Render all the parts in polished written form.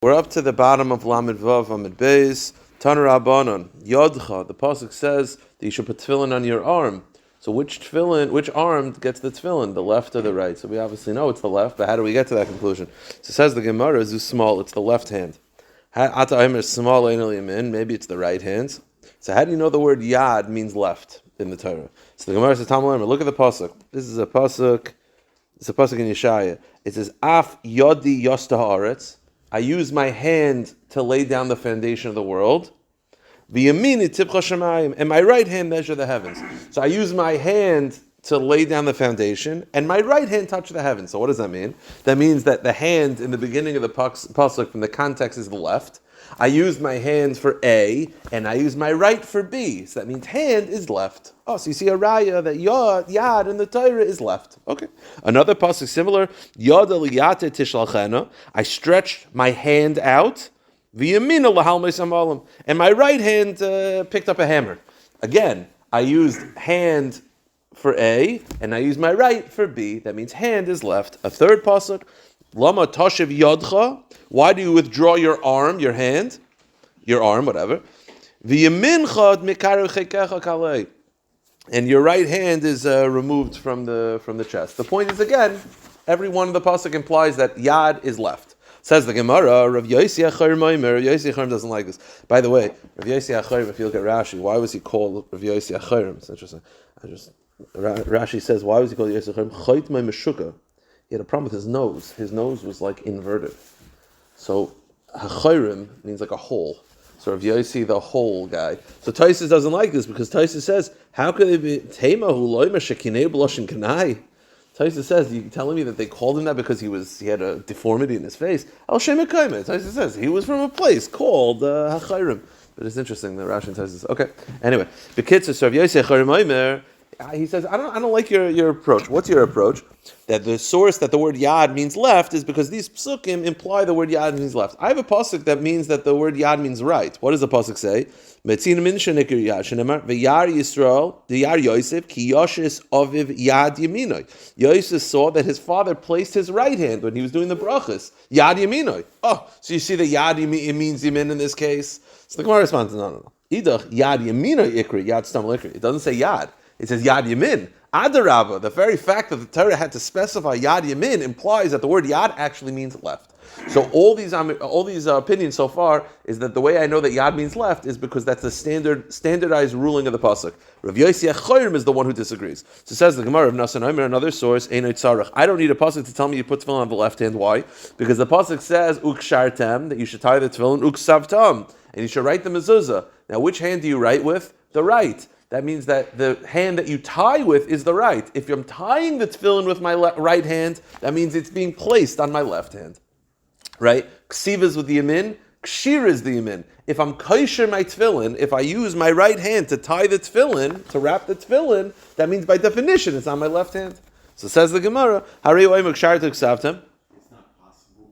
We're up to the bottom of Lamed Vav Amid Beis. Taner Rabbanon Yodcha. The pasuk says that you should put tefillin on your arm. So which arm gets the tefillin, the left or the right? So we obviously know it's the left, but how do we get to that conclusion? So it says the Gemara is small. It's the left hand. Ata Aimer small yamin. Maybe it's the right hand. So how do you know the word yad means left in the Torah? So the Gemara says, Talmud, look at the pasuk. This is a pasuk. It's a pasuk in Yeshaya. It says, Af yodi yosta haaretz. I use my hand to lay down the foundation of the world. V'yamini tibcha shamayim, and my right hand measure the heavens. So I use my hand to lay down the foundation, and my right hand touch the heavens. So what does that mean? That means that the hand in the beginning of the pasuk from the context is the left. I use my hand for A, and I use my right for B. So that means hand is left. Oh, so you see a raya that yad in the Torah is left. Okay. Another pasuk similar. Yad aliyate tishalchena. I stretched my hand out. V'yamina lahalmei samalim. And my right hand picked up a hammer. Again, I used hand for A, and I used my right for B. That means hand is left. A third pasuk. Lama tashiv yadcha. Why do you withdraw your arm, your hand, your arm, whatever? V'yamincha mikaru chekecha kalei. And your right hand is removed from the chest. The point is, again, every one of the pasuk implies that yad is left. Says the Gemara, Rav Yosi doesn't like this. By the way, Rav Yosi Acharim, if you look at Rashi, why was he called Rav Yosi Acharim? It's interesting. Rashi says, why was he called Yosi Acharim? Chayt my meshuka. He had a problem with his nose. His nose was like inverted. So Hachirim means like a hole. So Rav Yosi, the hole guy. So Taisus doesn't like this because Taisus says, how could it be Tema hu loyma shekinei b'loshin kanai? Taisus says, you telling me that they called him that because he had a deformity in his face? Al Shem Ekayim. Taisus says he was from a place called Hachirim. But it's interesting that Rashi and Taisus. Okay. Anyway, the kids are Rav Yosi Hachirim Omer. He says, I don't like your approach. What's your approach? That the source that the word yad means left is because these psukim imply the word yad means left. I have a pasuk that means that the word yad means right. What does the pasuk say? V'yar Yisrael, the Yar Yosef, ki yoshis aviv yad yaminoi. Yosef saw that his father placed his right hand when he was doing the brachas. Yad yaminoi. Oh, so you see that yad means yamin in this case? So the Gemara responds, no. Idach yad yaminoi ikri, yad stam ikri. It doesn't say yad. It says Yad Yamin. Adarabba, the very fact that the Torah had to specify Yad Yamin implies that the word Yad actually means left. So all these opinions so far is that the way I know that Yad means left is because that's the standardized ruling of the pasuk. Rav Yosi Acharim is the one who disagrees. So says the Gemara of Nasan Omer, another source, Einot Tzarech. I don't need a pasuk to tell me you put tefillin on the left hand. Why? Because the pasuk says Ukshartem, that you should tie the tefillin, Uksavtam, and you should write the mezuzah. Now, which hand do you write with? The right. That means that the hand that you tie with is the right. If I'm tying the tefillin with my right hand, that means it's being placed on my left hand. Right? Ksiva is with the yamin, kshir is the yamin. If I'm kosher my tefillin, if I use my right hand to tie the tefillin, to wrap the tefillin, that means by definition it's on my left hand. So says the Gemara, it's not possible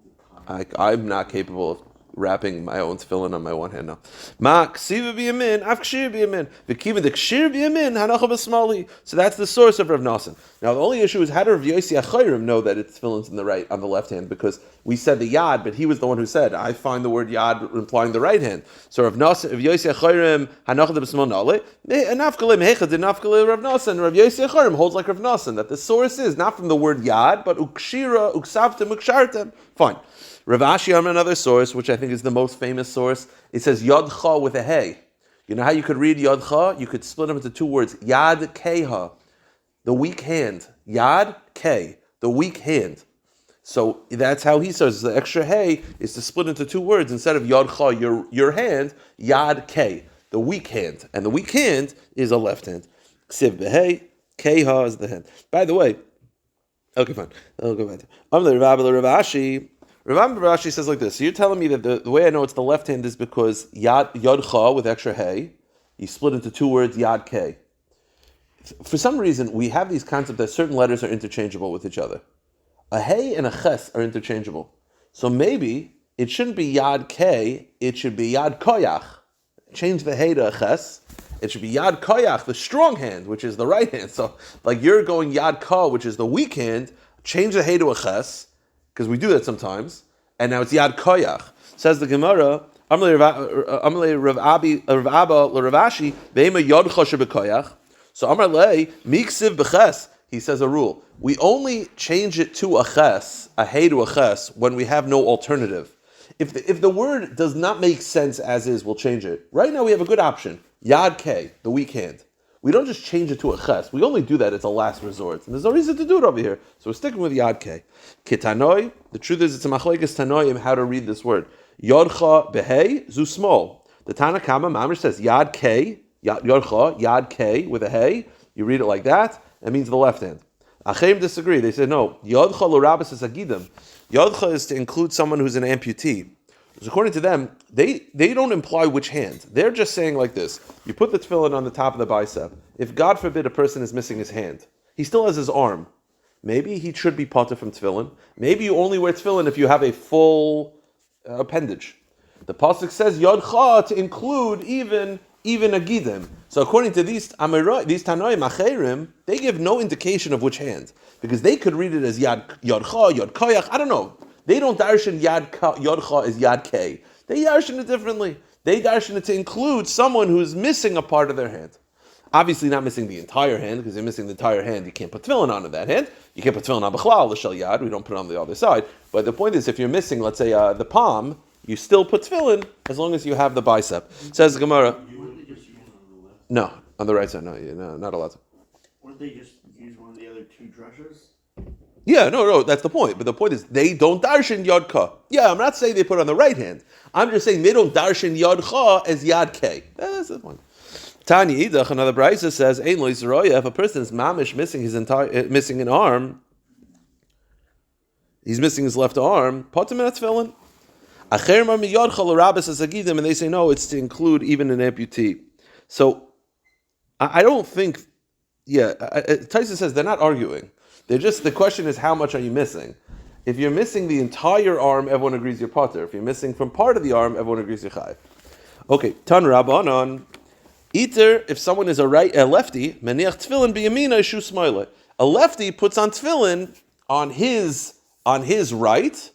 to I'm not capable of wrapping my own tefillin on my one hand now. Ma ksiva b'yamin, af kshir b'yamin. V'kiva the kshir b'yamin, hanacha b'smali. So that's the source of Rav Nasan. Now the only issue is how do Rav Yosi Acharim know that it's tefillin's on the left hand? Because we said the yad, but he was the one who said, I find the word yad implying the right hand. So Rav Yosi Acharim, hanacha b'smali, nafkalim hechad nafkalim Rav Nasan. Rav Yosi Acharim holds like Rav Nasan, that the source is not from the word yad, but ukshira, uksavtem, ukshartem. Fine. Rav Ashi on another source, which I think is the most famous source, it says Yadcha with a hey. You know how you could read Yadcha? You could split them into two words. Yad Keha, the weak hand. Yad Ke, the weak hand. So that's how he says the extra hey is to split into two words. Instead of Yadcha, your hand, Yad Ke, the weak hand. And the weak hand is a left hand. Ksiv Behei, Keha is the hand. By the way, okay, fine. I'll go back to Rav Ashi. Rashi says like this. So you're telling me that the way I know it's the left hand is because Yadcha with extra hey, you split into two words, Yad Ke. For some reason, we have these concepts that certain letters are interchangeable with each other. A hey and a ches are interchangeable. So maybe it shouldn't be Yad Ke, it should be Yad Koyach. Change the hey to a ches. It should be Yad Koyach, the strong hand, which is the right hand. So like you're going Yad Ka, which is the weak hand, change the hey to a ches, because we do that sometimes, and now it's Yad Koyach. Says the Gemara, Amalei Rav Abba Rav Ashi, Ve'ema Yodcha Shebekoyach. So Amalei Miksiv B'ches. He says a rule. We only change it to a ches, a hey to a ches, when we have no alternative. If the word does not make sense as is, we'll change it. Right now we have a good option. Yad K, the weak hand. We don't just change it to a ches. We only do that as a last resort. And there's no reason to do it over here. So we're sticking with Yad K. Kitanoi, the truth is it's a machlokes tanoim how to read this word. Yodcha behei, zu small. The Tana Kama Mamish says Yad K, Yodcha, Yad K with a hey. You read it like that. That means the left hand. Achim disagree. They say no. Yodcha l'rabas is agidim. Yodcha is to include someone who's an amputee. So according to them, they don't imply which hand. They're just saying like this. You put the tefillin on the top of the bicep. If God forbid a person is missing his hand, he still has his arm. Maybe he should be potter from tefillin. Maybe you only wear tefillin if you have a full appendage. The pasuk says Yodcha to include even agidim. So according to these Tanoim Acherim, they give no indication of which hand. Because they could read it as Yodcha, Yod Koyach, I don't know. They don't darshan Yodcha as Yad K. They darshan it differently. They darshan it to include someone who's missing a part of their hand. Obviously not missing the entire hand, because you're missing the entire hand, you can't put tefillin on that hand. You can't put tefillin on B'chlal, l'shel Yad, we don't put it on the other side. But the point is, if you're missing, let's say, the palm, you still put tefillin as long as you have the bicep. Says the Gemara. No, on the right side, no, not allowed to. Wouldn't they just use one of the other two drushes? Yeah, no, that's the point. But the point is, they don't darshan Yodcha. Yeah, I'm not saying they put it on the right hand. I'm just saying they don't darshan Yodcha as Yad K. That's the point. Tani Idach, another brisa says, Ein lo yisroya, if a person is mamish missing an arm, he's missing his left arm, put him in a tefillin. Acher mar mi Yodcha l'rabas as agidim, and they say, no, it's to include even an amputee. So, I don't think, Tyson says they're not arguing. The question is, how much are you missing? If you're missing the entire arm, everyone agrees you're potter. If you're missing from part of the arm, everyone agrees you're chayiv. Okay, Tan Rabbanon. Eater, if someone is a lefty, meniach tefillin b'yamina shu smoile. A lefty puts on tefillin on his right,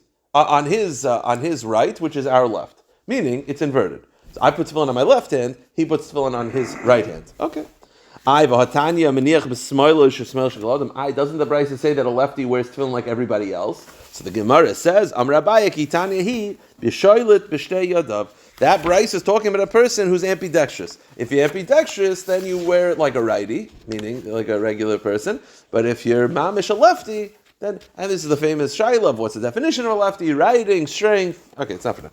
which is our left. Meaning, it's inverted. So I put tefillin on my left hand, he puts tefillin on his right hand. Okay. Doesn't the Brisa say that a lefty wears tefillin like everybody else? So the Gemara says, Rabbi kitanya b'shoylet b'shtei yadav. That Brisa is talking about a person who's ambidextrous. If you're ambidextrous, then you wear it like a righty, meaning like a regular person. But if you're mamish a lefty, then, and this is the famous Shaila of what's the definition of a lefty, writing, strength. Okay, it's not for now.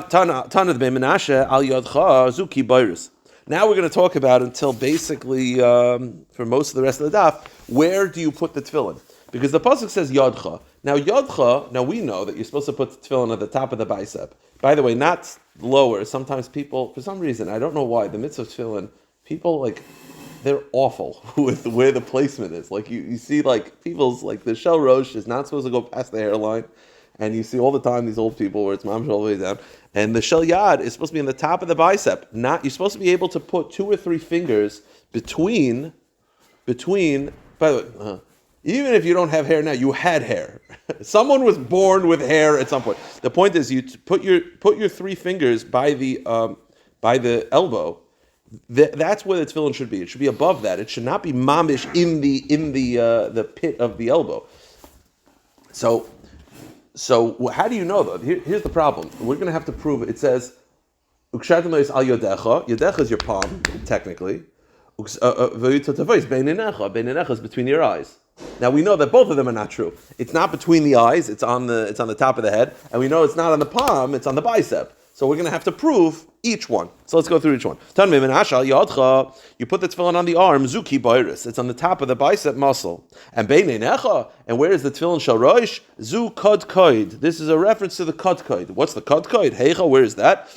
Tana the Menachos al yodcha zuki bayrus. Now we're going to talk about until basically, for most of the rest of the daf, where do you put the tefillin? Because the pasuk says yodcha. Now we know that you're supposed to put the tefillin at the top of the bicep. By the way, not lower. Sometimes people, for some reason, I don't know why, the mitzvah of tefillin, people they're awful with where the placement is. Like you see people's, the shell roche is not supposed to go past the hairline. And you see all the time these old people where it's mamish all the way down. And the shel yad is supposed to be on the top of the bicep. You're supposed to be able to put 2 or 3 fingers between. By the way, even if you don't have hair now, you had hair. Someone was born with hair at some point. The point is, you put your 3 fingers by the elbow. That's where the tefillin should be. It should be above that. It should not be mamish in the pit of the elbow. So how do you know though? Here's the problem. We're going to have to prove it. It says, Yodecha is your palm, technically. Beinenecha is between your eyes. Now we know that both of them are not true. It's not between the eyes, it's on the top of the head, and we know it's not on the palm, it's on the bicep. So we're going to have to prove each one. So let's go through each one. You put the tefillin on the arm, zuki bayrus. It's on the top of the bicep muscle. And beinenecha, and where is the tefillin shel rosh? Zu kod koid. This is a reference to the kod koid. What's the kod koid? Heicha, where is that?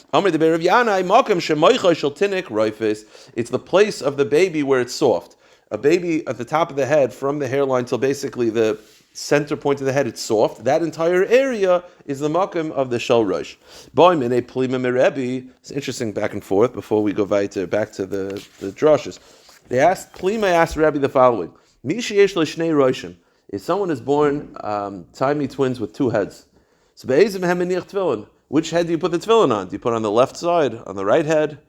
It's the place of the baby where it's soft. A baby at the top of the head, from the hairline till basically the center point of the head, it's soft. That entire area is the makom of the shel rosh. It's interesting back and forth before we go back to the drushes. Plima asked Rabbi the following: if someone is born tiny twins with 2 heads, so Which head do you put the tefillin on? Do you put it on the left side, on the right head?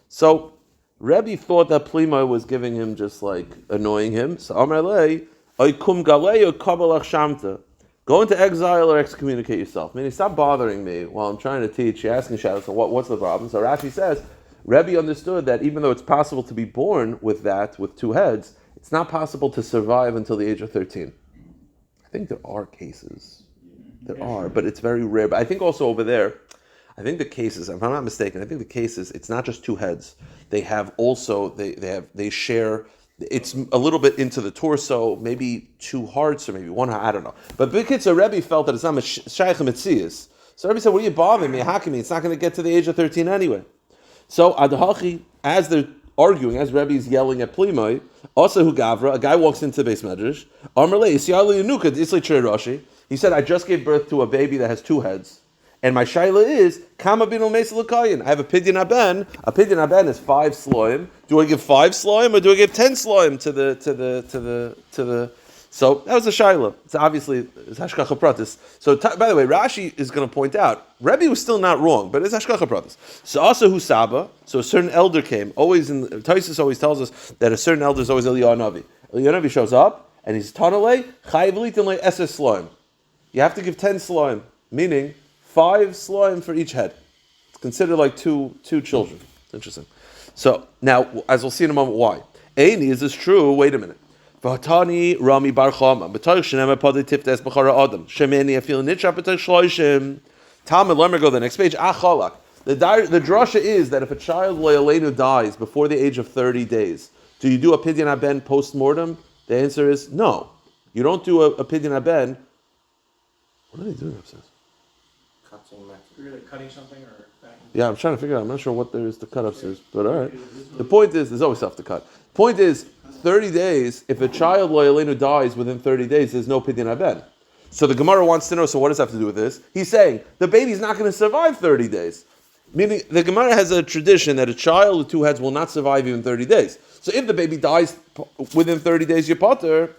So Rabbi thought that Plima was giving him just like annoying him. So Amar Lei, Oikum Galeo Kabbalach Shamta. Go into exile or excommunicate yourself. Meaning, stop bothering me while I'm trying to teach. You're asking shadows, so what's the problem? So Rashi says, Rabbi understood that even though it's possible to be born with that, with two heads, it's not possible to survive until the age of 13. I think there are cases. There are, but it's very rare. But I think also over there, I think the cases, if I'm not mistaken, I think the cases, it's not just two heads. They have also, they share, it's a little bit into the torso, maybe two hearts or maybe one heart, I don't know. But B'kitzer, Rebbe felt that it's not Shaykh Metzias. So Rebbe said, what are you bothering me, hacking me? It's not going to get to the age of 13 anyway. So Adahachi, as they're arguing, as Rebbe's yelling at Plimai, also Hu Gavra, a guy walks into the base medrash, Amrle, Isyali Yanuka, Islay Cher Rashi. He said, I just gave birth to a baby that has two heads. And my shaila is, Kama bin Umeis L'kayin. I have a pidyon aben. A pidyon aben is 5 sloim. Do I give 5 sloim or do I give 10 sloim to the? So that was a shaila. It's obviously it's hashkacha pratis. So by the way, Rashi is going to point out Rebbe was still not wrong, but it's hashkacha pratis. So also Husaba. So a certain elder came. Always in Taisus always tells us that a certain elder is always Eliyahu Navi. Eliyahu Navi shows up and he's tanalei chayiv litin le eses sloim. You have to give 10 sloim, meaning 5 sloim for each head. It's considered like two children. Interesting. So now, as we'll see in a moment, why? Eini, is this true? Wait a minute. V'hatani Rami Bar Chama. B'toich shenema padi tiftes b'chara adam. Shemeni afil nitcha b'toich shloishim. Talmud, let me go to the next page. Achalak. The drasha is that if a child loyalenu dies before the age of 30 days, do you do a pidyon aben post-mortem? The answer is no. You don't do a pidyon aben. What are they doing upstairs? You're like cutting something or back? Yeah, I'm trying to figure out. I'm not sure what there is to cut upstairs, but all right. The point is, there's always stuff to cut. Point is, 30 days, if a child loyalenu dies within 30 days, there's no pidyon aben. So the Gemara wants to know, so what does that have to do with this? He's saying, the baby's not going to survive 30 days. Meaning, the Gemara has a tradition that a child with two heads will not survive even 30 days. So if the baby dies within 30 days, you're potter.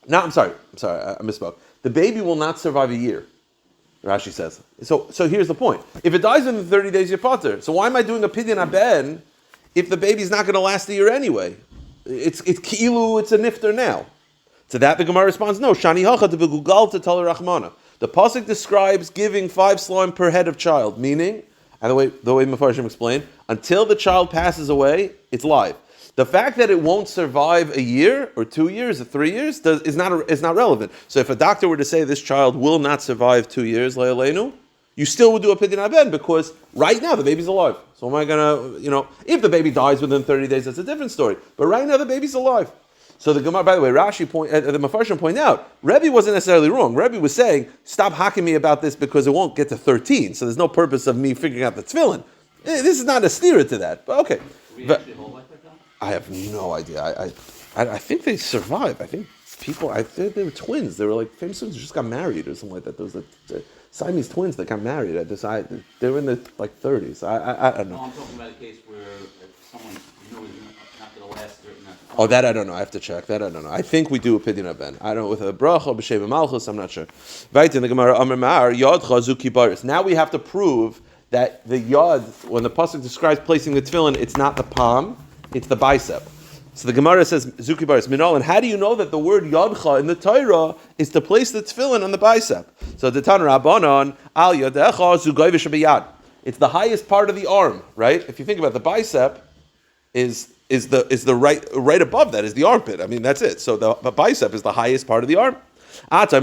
No, I'm sorry, I misspoke. The baby will not survive a year. Rashi says. So here's the point. If it dies within 30 days, you're potter. So why am I doing a pidyon aben if the baby's not going to last a year anyway? It's ki'ilu, it's a nifter now. To that the Gemara responds, no. Shani hacha to begugal to tala rachmana. The pasuk describes giving 5 sloim per head of child, meaning, and the way Mefarshim explained, until the child passes away, it's live. The fact that it won't survive a year or 2 years or 3 years is not relevant. So if a doctor were to say this child will not survive 2 years, le'aleinu, you still would do a pidyon aben because right now the baby's alive. So am I going to, if the baby dies within 30 days, that's a different story. But right now the baby's alive. So the Gemara, by the way, the Mefarshim point out, Rebbe wasn't necessarily wrong. Rebbe was saying, stop hacking me about this because it won't get to 13. So there's no purpose of me figuring out the tefillin. This is not a steer to that. But okay. I have no idea. I think they survived. I think they were twins. They were like famous twins who just got married or something like that. There was like Siamese twins that got married. They were in their 30s. I don't know. No, I'm talking about a case where if someone is not going to last certain. Oh, that I don't know. I have to check. That I don't know. I think we do a pidyon aben. I don't know with a bracha b'shem malchus. I'm not sure. Right in the Gemara, Amar Mar Yod Chazuki Baris. Now we have to prove that the yod, when the pasuk describes placing the tefillin, it's not the palm, it's the bicep. So the Gemara says Zuki Baris Minol. And how do you know that the word yodcha in the Torah is to place the tefillin on the bicep? So the Tan Rabbanon al yodecha zugay v'shabiyad. It's the highest part of the arm, right? If you think about it, the bicep is the right above that is the armpit. I mean, that's it. So the bicep is the highest part of the arm. Maybe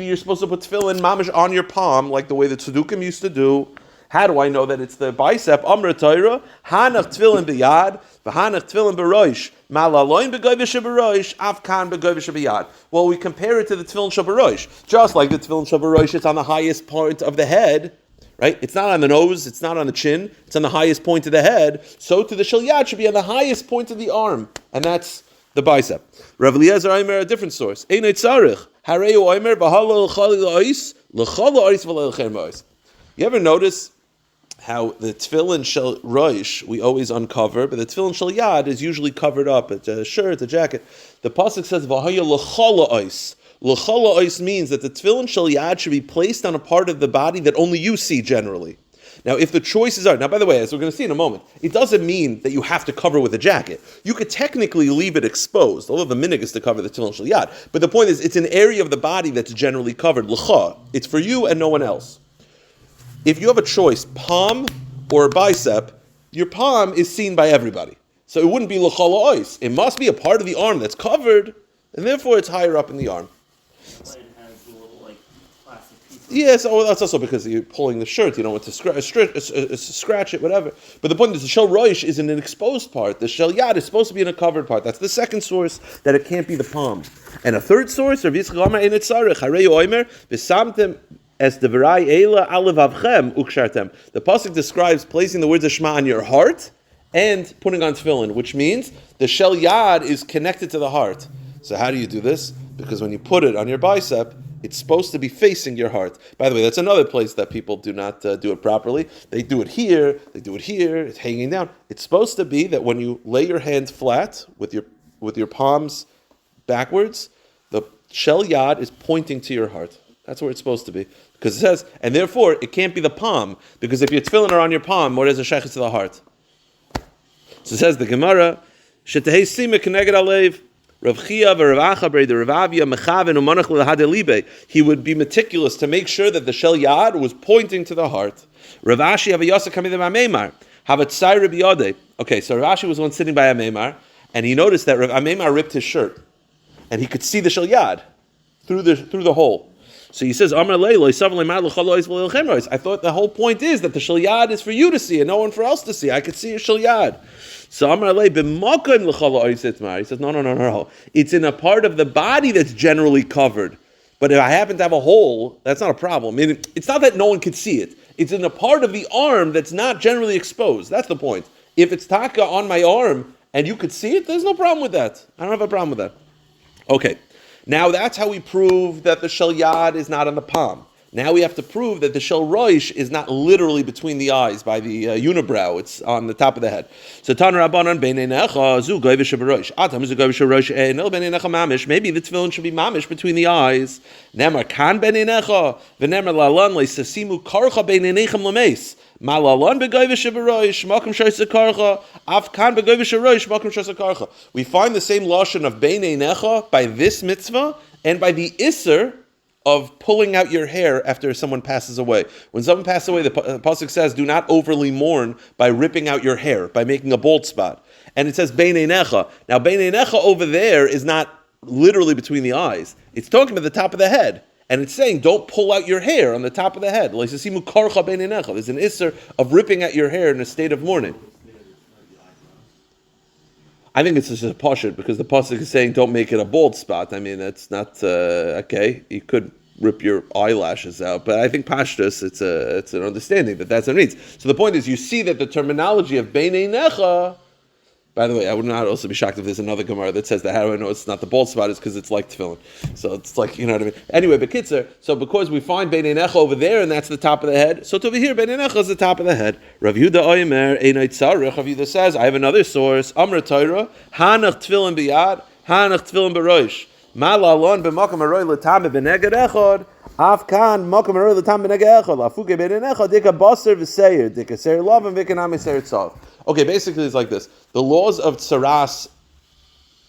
you're supposed to put tefillin mamish on your palm, like the way the tzedukim used to do. How do I know that it's the bicep? Amra Torah, hanach tefillin biyad, v'hanach tefillin b'roish, malaloin b'goyvish b'roish, afkan b'goyvish b'yad. Well, we compare it to the tefillin shabaroish. Just like the tefillin shabaroish, it's on the highest point of the head. Right? It's not on the nose, it's not on the chin, it's on the highest point of the head. So to the shalyat should be on the highest point of the arm, and that's the bicep. Rav Eliezer Omer, a different source. Einay tzarich, harei Omer b'halal l'chali l'ois, l'chal l'ois v'le'lechem l'ois. You ever notice how the tefillin shel roish we always uncover, but the tefillin shel yad is usually covered up. It's a shirt, a jacket. The pasuk says v'haya l'chal l'ois. L'chala ois means that the tefillin shel yad should be placed on a part of the body that only you see generally. Now, if the choices are, now by the way, as we're going to see in a moment, it doesn't mean that you have to cover with a jacket. You could technically leave it exposed, although the minhag is to cover the tefillin shel yad. But the point is, it's an area of the body that's generally covered. L'cha, it's for you and no one else. If you have a choice, palm or bicep, your palm is seen by everybody. So it wouldn't be l'chala ois. It must be a part of the arm that's covered, and therefore it's higher up in the arm. It has a little like plastic piece. Yes, that's also because you're pulling the shirt. You don't want to scratch it, whatever. But the point is, the shel roish is in an exposed part. The shel yad is supposed to be in a covered part. That's the second source that it can't be the palm. And a third source, Rabbi Yitzchak Amar ein etzarech harei oimer v'samtem es devarai eila alevavchem ukshartem. The pasuk describes placing the words of Shema on your heart and putting on tefillin, which means the shel yad is connected to the heart. So how do you do this? Because when you put it on your bicep, it's supposed to be facing your heart. By the way, that's another place that people do not do it properly. They do it here, it's hanging down. It's supposed to be that when you lay your hands flat with your palms backwards, the shel yad is pointing to your heart. That's where it's supposed to be. Because it says, and therefore it can't be the palm, because if your tefillin are on your palm, what is a shaykhis to the heart? So it says the Gemara, Shetehei sima keneged alev, Rav Chia v'Rav Acha b'Rei Ravavia mechaven u'manach l'hadeh libe. He would be meticulous to make sure that the shel yad was pointing to the heart. Rav Ashi havayasa kamidem ha'meimar havatzai Rabbi Yodeh. Okay, so Rav Ashi was one sitting by Ameimar, and he noticed that Rav Ameimar ripped his shirt, and he could see the shel yad through the hole. So he says, I thought the whole point is that the shel yad is for you to see and no one for else to see. I could see your shel yad. So he says, no. It's in a part of the body that's generally covered. But if I happen to have a hole, that's not a problem. I mean, it's not that no one can see it. It's in a part of the arm that's not generally exposed. That's the point. If it's taka on my arm and you could see it, there's no problem with that. I don't have a problem with that. Okay. Now that's how we prove that the shel yad is not on the palm. Now we have to prove that the shel roish is not literally between the eyes by the unibrow. It's on the top of the head. So Tan Rabbanan beinei necha zu goyvish beroish. Atam zu goyvish beroish. No beinei necha mamish. Maybe the tefillin should be mamish between the eyes. Nemar kan beinei necha v'nemar lalan leisasimu karcha beinei nechem lameis. Malalan begoyvish beroish. Makom shoyse karcha. Af kan begoyvish beroish. Makom shoyse karcha. We find the same lashon of beinei necha by this mitzvah and by the iser of pulling out your hair after someone passes away. When someone passes away, the pasuk says, do not overly mourn by ripping out your hair, by making a bald spot. And it says, beinei necha. Now, beinei necha over there is not literally between the eyes. It's talking about the top of the head. And it's saying, don't pull out your hair on the top of the head. There's an isser of ripping out your hair in a state of mourning. I think it's just a pashut because the pasuk is saying don't make it a bald spot. I mean, it's not okay. You could rip your eyelashes out, but I think pashtus it's an understanding that that's what it means. So the point is, you see that the terminology of beinei necha. By the way, I would not also be shocked if there's another Gemara that says that how do I know it's not the bald spot is because it's like tefillin. So it's like, you know what I mean? Anyway, but kitzer, so because we find beinei necha over there and that's the top of the head, so to over here, beinei necha is the top of the head. Rav Yehuda Oimer, Einay Tzarech, Rav Yehuda says, I have another source, Amr Torah, Hanach tefillin biyad, Hanach tefillin b'roish. Malalon b'makam aroy l'tam b'neged echad, Afkan makam aroy l'tam b'neged echad, Afuke beinei necha, dika baser v'seir, dika seir lavim v'kanami seir tzav. Okay, basically it's like this. The laws of tsaras,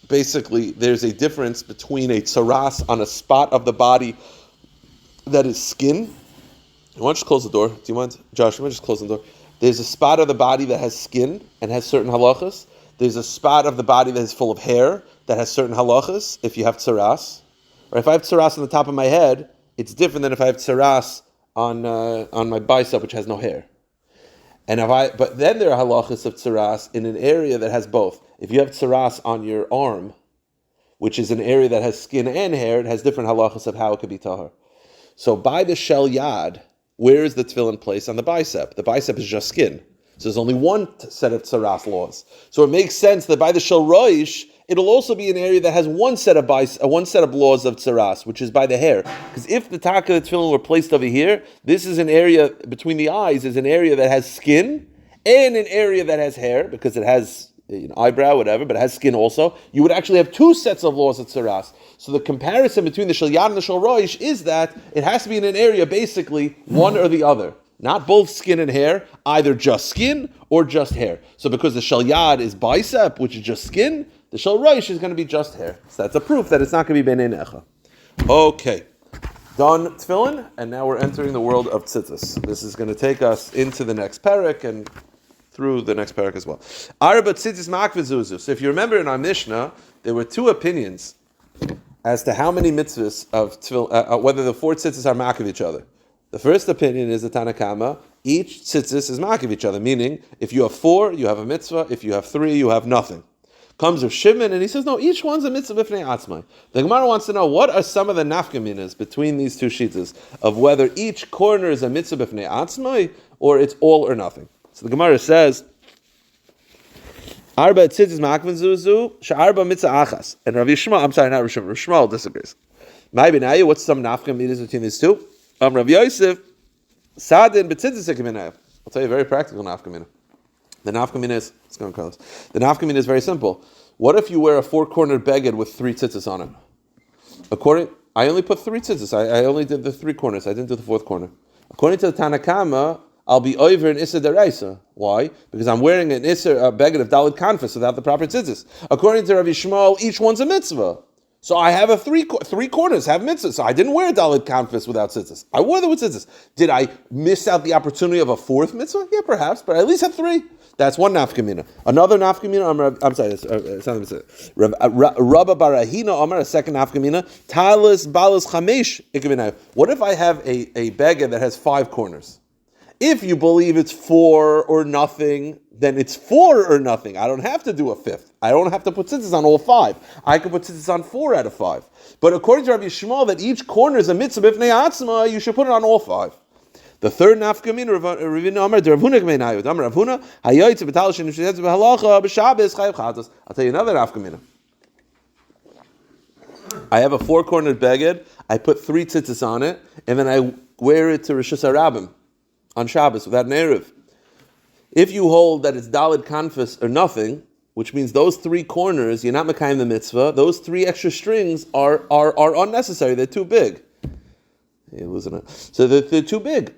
basically there's a difference between a tsaras on a spot of the body that is skin. You want to just close the door? Do you mind? Josh, you want to just close the door? There's a spot of the body that has skin and has certain halachas. There's a spot of the body that is full of hair that has certain halachas if you have tsaras. Or if I have tsaras on the top of my head, it's different than if I have tsaras on my bicep which has no hair. And but then there are halachas of tsaras in an area that has both. If you have tsaras on your arm, which is an area that has skin and hair, it has different halachas of how it could be tahar. So by the shel yad, where is the tefillin placed on the bicep? The bicep is just skin. So there's only one set of tsaras laws. So it makes sense that by the shel roish, it'll also be an area that has one set of laws of tsaras, which is by the hair. Because if the taka of the tefillin were placed over here, this is an area between the eyes, is an area that has skin and an area that has hair, because it has eyebrow, whatever, but it has skin also, you would actually have two sets of laws at tzaras. So the comparison between the shel yad and the shel roish is that it has to be in an area, basically, one or the other. Not both skin and hair, either just skin or just hair. So because the shel yad is bicep, which is just skin, the shel roish is going to be just hair. So that's a proof that it's not going to be beinei necha. Okay. Done tefillin, and now we're entering the world of tzitzis. This is going to take us into the next parak and through the next parak as well. Arba tzitzis makvizuzu. So if you remember in our Mishnah, there were two opinions as to how many mitzvahs of tefillin, whether the four tzitzis are makiv each other. The first opinion is the Tanakama. Each tzitzis is makiv each other, meaning if you have four, you have a mitzvah. If you have three, you have nothing. Comes with Shimon, and he says, no, each one's a mitzvah b'fnei atzmai. The Gemara wants to know, what are some of the nafkaminas between these two shitas of whether each corner is a mitzvah b'fnei atzmai, or it's all or nothing. So the Gemara says, Arba tzitzis ma'akvin zuzu, sha'arba mitzvah achas. And Rav Yishmael, I'm sorry, not Rav Shimon, Rav Shmuel disagrees. Maybe now, what's some nafkaminas between these two? Rav Yosef, sadin b'tzitzis ekamenayev. I'll tell you a very practical nafkamina. The nafkamina is, let's go and call this. The nafkamina is very simple. What if you wear a four-cornered beged with three tzitzis on it? I only put three tzitzis. I only did the three corners. I didn't do the fourth corner. According to the Tanakama, I'll be over in Issa Deraisa. Why? Because I'm wearing a beged of Dalit Kanfas without the proper tzitzis. According to Rabbi Shmuel, each one's a mitzvah. So I have three corners, have mitzvahs. So I didn't wear a Dalit Kanfas without tzitzis. I wore them with tzitzis. Did I miss out the opportunity of a fourth mitzvah? Yeah, perhaps, but I at least had three. That's one nafkamina. Another nafkamina, I'm sorry, it's not mitzvah. Rabba Barahina Amar, a second nafkamina. Talis Balas Chamesh Ikabinai. What if I have a beged that has five corners? If you believe it's four or nothing, then it's four or nothing. I don't have to do a fifth. I don't have to put tzitzis on all five. I can put tzitzis on 4 out of 5. But according to Rabbi Shmuel, that each corner is a mitzvah b'fnei atzma, you should put it on all 5. The third nafkamin, Ravina Amar, Ravuna Gmeinayud, Amar Ravuna, Hayoytze B'tal Shin Shtetz B'Halacha B'Shabbos Chayav Chatos. I'll tell you another nafkamina. I have a 4-cornered beged. I put 3 tzitzis on it, and then I wear it to Rishus Harabim on Shabbos without an eruv. If you hold that it's Daled Kanfas or nothing, which means those 3 corners, you're not mekayim the mitzvah, those 3 extra strings are unnecessary. They're too big. You're losing it. So they're too big.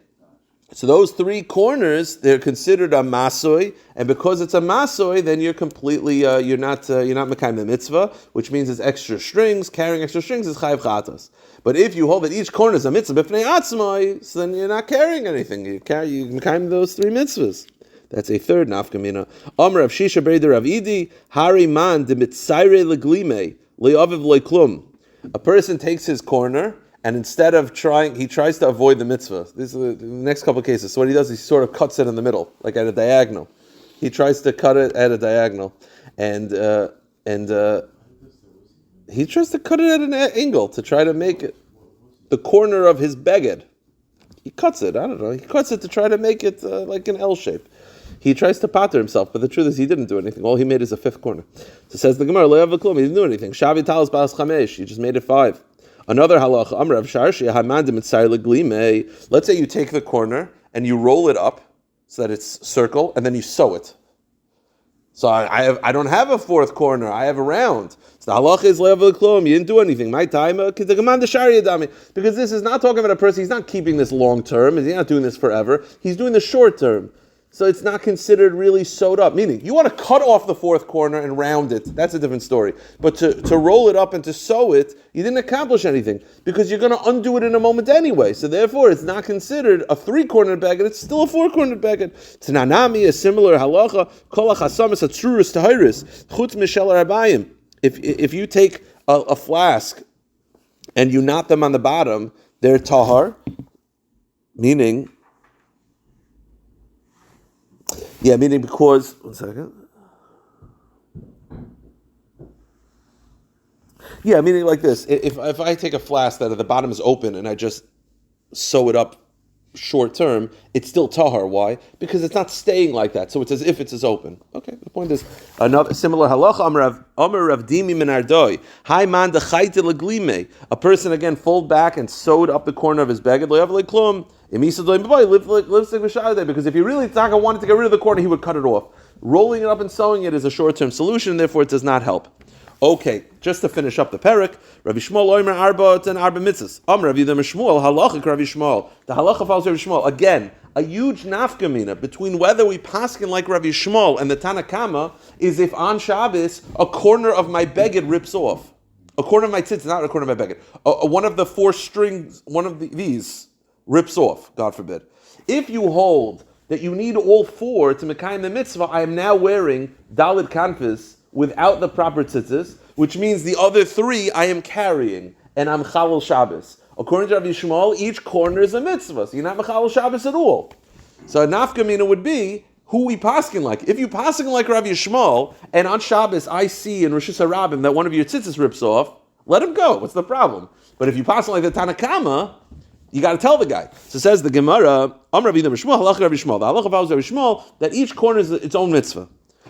So those 3 corners, they're considered a masoy, and because it's a masoy, then you're completely you're not mekayim the mitzvah, which means it's extra strings. Carrying extra strings is chayav chatos. But if you hold that each corner is a mitzvah b'fnei atzmai, so then you're not carrying anything. You mekayim those 3 mitzvahs. That's a third nafkamina. Amar Rav Shisha Breder Rav Idi Hari Man de Mitzayre Leglime Le'aviv Le'klum. A person takes his corner, and instead of he tries to avoid the mitzvah. These are the next couple of cases. So what he does is he sort of cuts it in the middle, like at a diagonal. He tries to cut it at a diagonal, and he tries to cut it at an angle to try to make it the corner of his beged. He cuts it. I don't know. He cuts it to try to make it like an L shape. He tries to patter himself, but the truth is he didn't do anything. All he made is a 5th corner. So says the Gemara, he didn't do anything. Shavi talis balas chamesh. He just made it 5. Another halacha, Amr Rav Sharshi, Hamad mitzayr leglime. Let's say you take the corner and you roll it up so that it's circle, and then you sew it. So I don't have a 4th corner. I have a round. So the halacha is le'av l'klum. You didn't do anything. My time, because this is not talking about a person. He's not keeping this long term. He's not doing this forever. He's doing the short term. So it's not considered really sewed up. Meaning, you want to cut off the 4th corner and round it. That's a different story. But to roll it up and to sew it, you didn't accomplish anything because you're going to undo it in a moment anyway. So therefore, it's not considered a 3-cornered beged. It's still a 4-cornered beged. Tananami, a similar halacha. Kol hachasamis atzuris tahiris chutz mishel arbayim. If you take a flask and you knot them on the bottom, they're tahar, meaning. Yeah, meaning because, one second. Yeah, meaning like this. If I take a flask that at the bottom is open and I just sew it up short term, it's still tahar. Why? Because it's not staying like that. So it's as if it's as open. Okay, the point is, another similar halacha, Amar Rav Dimi min Ardoi, Hai man de chayte leglime. A person again fold back and sewed up the corner of his beged, lo yav leklum. Because if he really wanted to get rid of the corner, he would cut it off. rolling it up and sewing it is a short-term solution, therefore it does not help. Okay, just to finish up the parak, Rabbi Shmuel Omer Arba'at and Arba Mitzvahs. Rabbi Shmuel halachic Rabbi Shmuel. The halacha follows Rabbi Shmuel. Again, a huge nafkamina between whether we paskin like Rabbi Shmuel and the Tanakama is if on Shabbos a corner of my beged rips off. A corner of my tzitzis, not a corner of my beged. One of the four strings, these rips off, God forbid. If you hold that you need all four to mekayim the mitzvah, I am now wearing Dalit Kanfis without the proper tzitzis, which means the other three I am carrying, and I'm Chalal Shabbos. According to Rabbi Shmuel, each corner is a mitzvah, so you're not Chalal Shabbos at all. So a nafkamina would be who we paskin like. If you paskin like Rabbi Shmuel, and on Shabbos I see in Rosh Hashanah that one of your tzitzis rips off, let him go. What's the problem? But if you paskin like the Tanakama, you got to tell the guy. So says the Gemara, Rabbi Shmuel, halacha Rabbi Shmuel. The halacha follows Rabbi Shmuel that each corner is its own mitzvah.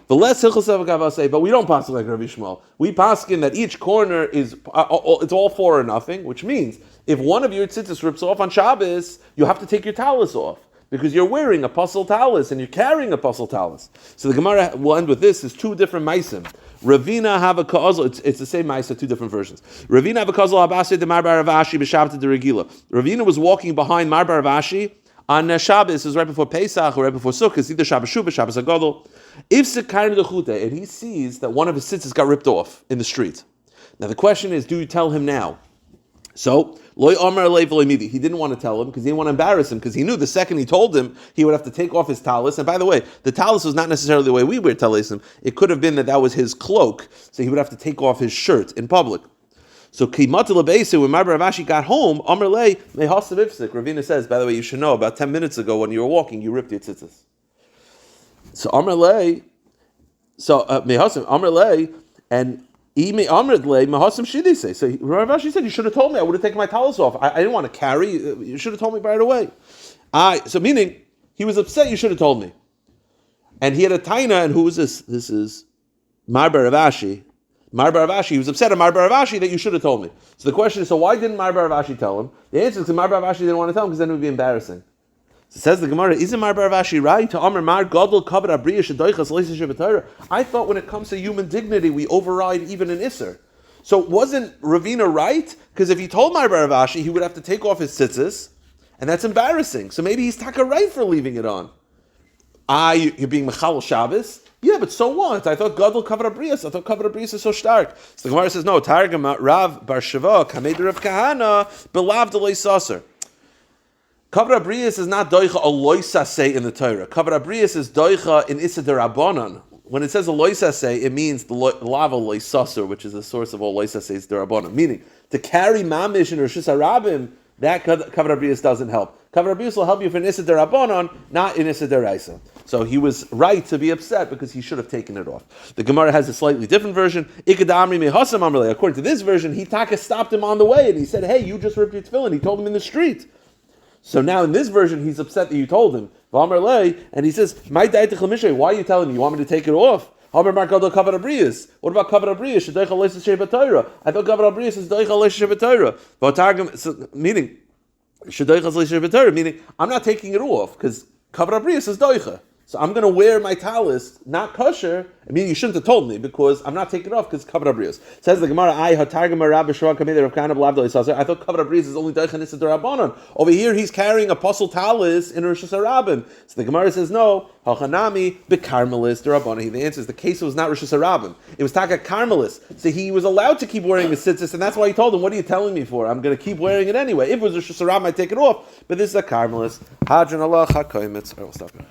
But we don't paskin like Rabbi Shmuel. We paskin that each corner is it's all four or nothing, which means if one of your tzitzis rips off on Shabbos, you have to take your talis off because you're wearing a puzzle talis and you're carrying a puzzle talis. So the Gemara will end with this: is two different maisim. Ravina have a kazal. It's the same ma'isa, two different versions. Ravina have a kazal abasei de Marbar Ravashi b'Shabbat de Regila. Ravina was walking behind Marbar Ravashi on Shabbos. It was right before Pesach or right before Sukkot. Either Shabbos Shuvah, Shabbos Hagadol. If Sekayin Dechute, and he sees that one of his tzitzis got ripped off in the street. Now the question is, do you tell him now? So Loy Amar Lei V'Loy Midi. He didn't want to tell him because he didn't want to embarrass him because he knew the second he told him he would have to take off his talis. And by the way, the talis was not necessarily the way we wear talisim. It could have been that was his cloak, so he would have to take off his shirt in public. So Kimat Lebeise, when Marbar Ravashi got home, Amar Lei Mehasav Ifsik. Ravina says, by the way, you should know about 10 minutes ago when you were walking, you ripped your tzitzis. So Amar Lei, Mehasav Amar Lei, and Amr Lei Mehasim Shidise. So Ravashi said, you should have told me. I would have taken my talis off. I didn't want to carry. You should have told me right away. So meaning he was upset. You should have told me. And he had a taina. And who was this? This is Marbar Ravashi. Marbar Ravashi. He was upset at Marbar Ravashi that you should have told me. So the question is, so why didn't Marbar Ravashi tell him? The answer is because Marbar Ravashi didn't want to tell him because then it would be embarrassing. So says the Gemara, isn't Marbar Ravashi right? To Amr Mar Gadol Kavod Abriya Shedoichas Leisa Shebetorah. I thought when it comes to human dignity, we override even an Isser. So wasn't Ravina right? Because if he told Marbar Ravashi, he would have to take off his tzitzis, and that's embarrassing. So maybe he's taka right for leaving it on. You're being Mechal Shabbos? Yeah, but so what? I thought Gadol Kavod Abriya. I thought Kavod Abriya is so stark. So the Gemara says, no, Targum Rav Bar Shava, Kamed Rav Kahana, Belav Delay Sasser. Kavod Abrius is not doicha a loisase in the Torah. Kavod Abrius is doicha in Issa derabanan. When it says a loisase, it means the lava loisaser, which is the source of all loisases derabanan. Meaning, to carry mamish in Rosh Hashanah, that Kavod Abrius doesn't help. Kavod Abrius will help you for an Issa derabanan, not in Issa deraisa. So he was right to be upset because he should have taken it off. The Gemara has a slightly different version. According to this version, he taka stopped him on the way and he said, hey, you just ripped your tefillin. He told him in the street. So now in this version, he's upset that you told him. And he says, why are you telling me? You want me to take it off? What about Kavod Abrius? I thought Kavod Abrius is Doicha Leisha meaning, meaning, I'm not taking it off because Kavod Abrius is Doicha. So I'm going to wear my talis, not kosher. I mean, you shouldn't have told me because I'm not taking it off because Kavod Abrius. Says the Gemara, I thought Kavod Abrius is only Doicha Nisa Darabanan. Over here, he's carrying a puzzle talis in Rosh Hashanah. So the Gemara says, no, Hachanami bekarmelis Darabanan. The answer is the case was not Rosh Hashanah. It was Taka Karmelis. So he was allowed to keep wearing his tzitzis, and that's why he told him, what are you telling me for? I'm going to keep wearing it anyway. If it was Rosh Hashanah, I'd take it off. But this is a Karmelis. Hadran Allah HaKoimitz. All right, we'll stop here.